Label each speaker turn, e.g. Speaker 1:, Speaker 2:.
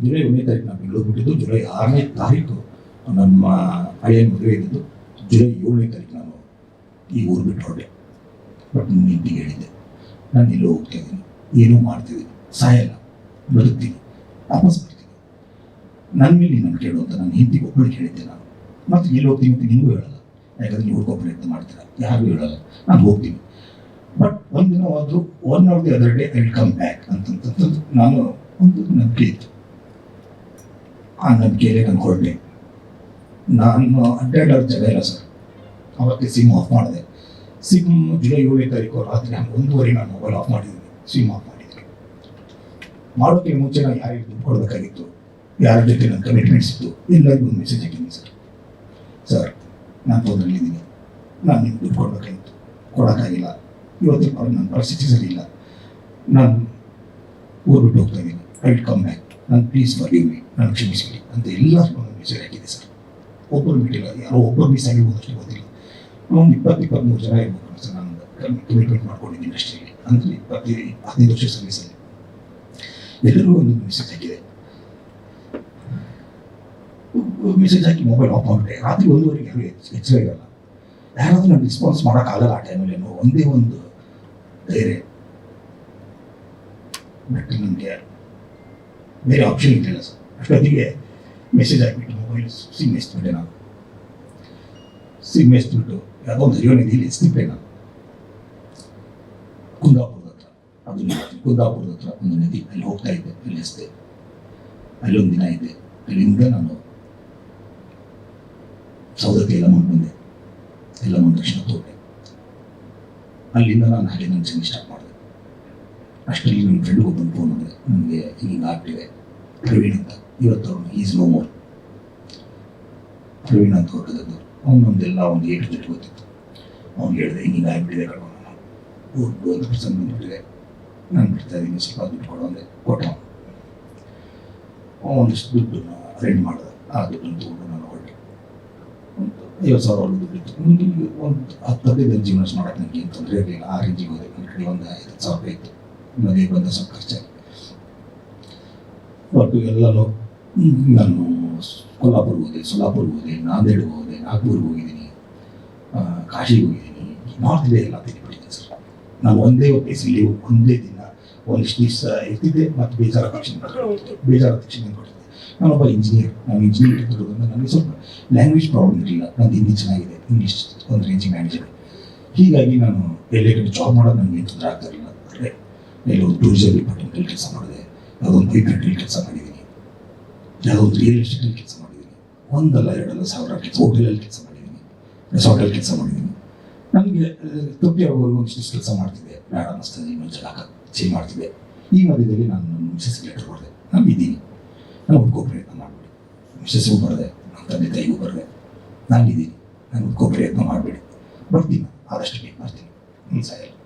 Speaker 1: July 1ನೇ ತಾರೀಕು ನಾನು ಬೆಂಗಳೂರು ಬಿಟ್ಟಿದ್ದು. ಜುಲೈ 6ನೇ ತಾರೀಕು ನಮ್ಮ ಅಳಿಯನ ಮದುವೆ ಇದ್ದಿದ್ದು. ಜುಲೈ 7ನೇ ತಾರೀಕು ನಾನು ಈ ಊರು ಬಿಟ್ಟು ಹೊರಟೆ. ಬಟ್ ನನ್ನ ಹೆಂಡತಿಗೆ ಹೇಳಿದ್ದೆ, ನಾನು ಎಲ್ಲೋ ಹೋಗ್ತಾ ಇದ್ದೀನಿ, ಏನೋ ಮಾಡ್ತಿದ್ದೀನಿ, ಸಾಯಲ್ಲ, ಬದುಕ್ತೀನಿ, ವಾಪಸ್ ಬರ್ತೀನಿ, ನನ್ನ ಮೇಲೆ ನೀನು ಕೇಳು ಅಂತ ನನ್ನ ಹೆಂಡತಿಗೆ ಒಬ್ಬಳಿಗೆ ಹೇಳಿದ್ದೆ ನಾನು. ಮತ್ತು ಎಲ್ಲಿ ಹೋಗ್ತೀನಿ ಅಂತ ನಿಮಗೂ ಹೇಳಲ್ಲ, ಯಾಕಂದರೆ ನೀವು ಹುಡ್ಕೋ ಪ್ರಯತ್ನ ಮಾಡ್ತೀರಾ, ಯಾರಿಗೂ ಹೇಳಲ್ಲ, ನಾನು ಹೋಗ್ತೀನಿ. ಬಟ್ ಒಂದಿನ ಹೋದ್ರು one of the other day I will come back ಅಂತಂತಂದು ನಾನು ಒಂದು ನಂಬಿಕೆ ಇತ್ತು. ಆ ನಂಬಿಕೆಯಲ್ಲೇ ನಾನು ಹೊರಟೆ. ನಾನು ಅಡ್ಡಾಡೋ ಜಾಗ ಇಲ್ಲ ಸರ್. ಅವತ್ತೇ ಸಿಮ್ ಆಫ್ ಮಾಡಿದೆ. ಸಿಮ್ ಜುಲೈ 7ನೇ ತಾರೀಕು ರಾತ್ರಿ 1:30 ನಾನು ಮೊಬೈಲ್ ಆಫ್ ಮಾಡಿದ್ದೀನಿ, ಸಿಮ್ ಆಫ್ ಮಾಡಿದ್ದೀನಿ. ಮಾಡೋಕ್ಕೆ ಮುಂಚೆ ನಾನು ಯಾರಿಗೆ ದುಡ್ಡು ಕೊಡಬೇಕಾಗಿತ್ತು, ಯಾರ ಜೊತೆ ನನ್ನ ಕಮಿಟ್ಮೆಂಟ್ಸ್ ಇತ್ತು, ಎಲ್ಲರಿಗೂ ಒಂದು ಮೆಸೇಜ್ ಹಾಕಿದ್ದೀನಿ ಸರ್, ನಾನು ತೊಂದರೆಯಲ್ಲಿದ್ದೀನಿ, ನಾನು ನಿಮ್ಗೆ ದುಡ್ಡು ಕೊಡಬೇಕಾಗಿತ್ತು, ಕೊಡೋಕ್ಕಾಗಿಲ್ಲ, ಇವತ್ತಿನ ನನ್ನ ಪರಿಸ್ಥಿತಿ ಸರಿ ಇಲ್ಲ, ನಾನು ಊರು ಬಿಟ್ಟು ಹೋಗ್ತಾ ಇದ್ದೀನಿ, ಐ ವಿಲ್ ಕಮ್ ಬ್ಯಾಕ್, ನಾನು ಪ್ಲೀಸ್ ಫರ್ಗಿವ್ ಮೀ, ನಾನು ಕ್ಷಮಿಸಿಬಿಡಿ ಅಂತ ಎಲ್ಲರಿಗೂ ಒಂದು ಮೆಸೇಜ್ ಹಾಕಿದೆ ಸರ್. ಒಬ್ಬರು ಬಿಟ್ಟಿಲ್ಲ, ಯಾರೋ ಒಬ್ಬರು ಮಿಸ್ ಆಗಿರ್ಬೋದು, ಅಷ್ಟೇ ಗೊತ್ತಿಲ್ಲ. ಒಂದು 20-23 ಜನ ಇರ್ಬೋದು ಸರ್. ನಾನು ಕಮಿಟ್ಮೆಂಟ್ ಮಾಡ್ಕೊಂಡಿದ್ದೀನಿ ಇಂಡಸ್ಟ್ರಿಯಲ್ಲಿ, ಅಂದರೆ 15 ವರ್ಷ ಸರ್ವಿಸಲ್ಲಿ. ಎಲ್ಲರಿಗೂ ಒಂದು ಮೆಸೇಜ್ ಹಾಕಿದೆ. ಮೆಸೇಜ್ ಹಾಕಿ ಮೊಬೈಲ್ ಆಫ್ ಮಾಡಿಬಿಟ್ಟೆ. ರಾತ್ರಿ 1:30 ಯಾರು ಎಚ್ಚರ ಇರಲ್ಲ, ಯಾರಾದರೂ ನಾನು ರೆಸ್ಪಾನ್ಸ್ ಮಾಡೋಕ್ಕಾಗಲ್ಲ ಆ ಟೈಮಲ್ಲಿ ಏನೋ ಒಂದೇ ಒಂದು ಧೈರ್ಯ. ಬಟ್ ನನಗೆ ಬೇರೆ ಆಪ್ಷನ್ ಇರಲಿಲ್ಲ ಸರ್. ಅಷ್ಟೊತ್ತಿಗೆ ಮೆಸೇಜ್ ಹಾಕಿಬಿಟ್ಟು ಮೊಬೈಲ್ ಸಿಮ್ ಎಸ್ಬಿಟ್ಟೆ ನಾನು. ಸಿಮ್ ಎಸ್ಬಿಟ್ಟು ಯಾವುದೋ ಒಂದು ಹರಿಯೋ ನದಿಯಲ್ಲಿ ಎಸ್ತಿದ್ದೆ ನಾನು. ಕುಂದಾಪುರದ ಹತ್ರ, ಅದು ಕುಂದಾಪುರದ ಹತ್ರ ಒಂದು ನದಿ, ಅಲ್ಲಿ ಹೋಗ್ತಾ ಇದ್ದೆ, ಅಲ್ಲಿ ಎಸ್ದೆ. ಅಲ್ಲೊಂದು ದಿನ ಇದ್ದೆ. ಅಲ್ಲಿಂದ ನಾನು ಸೌದತ್ತಿ ಎಲ್ಲಮ್ಮ ಬಂದೆ, ಎಲ್ಲಮ್ಮ ದರ್ಶನ ತೋಟೆ. ಅಲ್ಲಿಂದ ನಾನು ಹಾಗೆ ನನ್ನ ಜರ್ನಿ ಸ್ಟಾರ್ಟ್ ಮಾಡಿದೆ. ಅಷ್ಟರಲ್ಲಿ ನನ್ನ ಫ್ರೆಂಡ್ಗೆ ಒಬ್ಬನು ಫೋನ್ ಮಾಡಿದೆ, ನನಗೆ ಹಿಂಗೆ ಆಗ್ತಿದೆ ಪ್ರವೀಣ್ ಅಂತ. ಇವತ್ತು ಅವನು ಈಸ್ ನೋ ಮೋರ್. ಪ್ರವೀಣ್ ಅಂತ ಹೊರಟದ್ದು ಅವನೊಂದೆಲ್ಲ ಒಂದು ಏಟು ಜೊತೆ ಗೊತ್ತಿತ್ತು. ಅವ್ನು ಹೇಳಿದೆ, ಹಿಂಗೆ ಆಗ್ಬಿಟ್ಟಿದೆ ಕಣೋ, ನಾನು ಊರು 1% ಬಂದುಬಿಟ್ಟಿದೆ, ನಾನು ಬಿಡ್ತಾ ಇದ್ದೀನಿ, ಸ್ವಲ್ಪ ದುಡ್ಡು ಕೊಡೋ ಅಂದರೆ ಕೊಟ್ಟ. ಒಂದಿಷ್ಟು ದುಡ್ಡನ್ನು ಅರೇಂಜ್ ಮಾಡಿದೆ. ಆ ದುಡ್ಡನ್ನು ತಗೊಂಡು ನಾನು ಹೊರಟೆ. ಒಂದು 50,000 ದುಡ್ಡು ಇತ್ತು. ನನಗೆ ಒಂದು 10-15 ಜೀವನ ಮಾಡೋಕ್ಕೆ ನನಗೆ ಏನು ತೊಂದರೆ ಇರಲಿಲ್ಲ. ಆ ರೇಂಜಿಗೆ ಹೋದೆ. ನನ್ನ ಕಡೆ ಒಂದು 50,000 ರೂಪಾಯಿ ಇತ್ತು. ಮದುವೆ ಬಂದ ಸ್ವಲ್ಪ ಖರ್ಚಾಗಿ ಒಟ್ಟು ಎಲ್ಲನೂ. ನಾನು ಕೊಲ್ಲಾಪುರ್ಗೆ ಹೋದೆ, ಸೊಲ್ಲಾಪುರ್ಗೆ ಹೋದೆ, ನಾಂದೇಡ್ಗೆ ಹೋದೆ, ನಾಗ್ಪುರ್ಗೆ ಹೋಗಿದ್ದೀನಿ, ಕಾಶಿಗೆ ಹೋಗಿದ್ದೀನಿ. ನಾರ್ತ್ ಇಂಡಿಯಾ ಎಲ್ಲ ತಿರುಗಿಬಿಟ್ಟಿದ್ದೀನಿ ಸರ್. ನಾನು ಒಂದೇ ಪ್ಲೇಸಲ್ಲಿ ಒಂದೇ ದಿನ ಒಂದಿಷ್ಟು ದಿವಸ ಇರ್ತಿದ್ದೆ, ಮತ್ತು ಬೇಜಾರ ತಕ್ಷಣ ಕೊಟ್ಟಿದ್ದೆ. ನಾನೊಬ್ಬ ಇಂಜಿನಿಯರ್. ನಾನು ಇಂಜಿನಿಯರ್ ಇರೋದ್ರಿಂದ ನನಗೆ ಸ್ವಲ್ಪ ಲ್ಯಾಂಗ್ವೇಜ್ ಪ್ರಾಬ್ಲಮ್ ಇರಲಿಲ್ಲ. ನಂದು ಹಿಂದಿ ಚೆನ್ನಾಗಿದೆ, ಇಂಗ್ಲೀಷ್ ಒಂದು ರೇಂಜಿಗೆ ಮ್ಯಾನೇಜ್ ಇದೆ. ಹೀಗಾಗಿ ನಾನು ಎಲ್ಲೇ ಕಡೆ ಜಾಬ್ ಮಾಡೋದು ನನಗೆ ತೊಂದರೆ ಆಗ್ತಾ ಇರಲಿಲ್ಲ. ಅಂದರೆ ಎಲ್ಲೋ ಒಂದು ಟೂರಿಸಮ್ ಡಿಪಾರ್ಟ್ಮೆಂಟಲ್ಲಿ ಕೆಲಸ ಮಾಡಿದೆ, ಯಾವುದೊಂದು ವೈಬ್ರೆಂಟಲ್ಲಿ ಕೆಲಸ ಮಾಡಿದ್ದೀನಿ, ಯಾವುದೊಂದು ರಿಯಲ್ ಎಸ್ಟೇಟಲ್ಲಿ ಕೆಲಸ ಮಾಡಿದ್ದೀನಿ, ಒಂದಲ್ಲ ಎರಡಲ್ಲ 1000 ಕೆಲಸ, ಹೋಟೆಲಲ್ಲಿ ಕೆಲಸ ಮಾಡಿದ್ದೀನಿ, ರೆಸಾರ್ಟಲ್ಲಿ ಕೆಲಸ ಮಾಡಿದ್ದೀನಿ. ನನಗೆ ತೃಪ್ತಿ ಆಗೋವರೆಗೂ ಒಂದಿಷ್ಟು ಕೆಲಸ ಮಾಡ್ತಿದ್ದೆ. ಬೇಡ ಅನ್ನಿಸ್ತದೆ, ಇನ್ನೊಂದು ಜಾಗ ಚೇಂಜ್ ಮಾಡ್ತಿದ್ದೆ. ಈ ಮಧ್ಯದಲ್ಲಿ ನಾನು ನನ್ನ ಮಿಸಸ್ಗೆ ಲೆಟರ್ ಬರೆದೆ, ನಾನು ಇದ್ದೀನಿ, ನಾನು ಹುಡ್ಕೋ ಪ್ರಯತ್ನ ಮಾಡಿಬಿಡಿ. ಮಿಸಸ್ಗೂ ಬರೆದೆ, ನನ್ನ ತಂದೆ ತಾಯಿಗೂ ಬರೆದೆ, ನಾನಿದ್ದೀನಿ, ನಾನು ಹುಡ್ಕೋ ಪ್ರಯತ್ನ ಮಾಡಿಬಿಡಿ, ಬರ್ತೀನಿ, ಆದಷ್ಟು ಬೇಗ ಬರ್ತೀನಿ, ಸಾಯಲ್ಲ.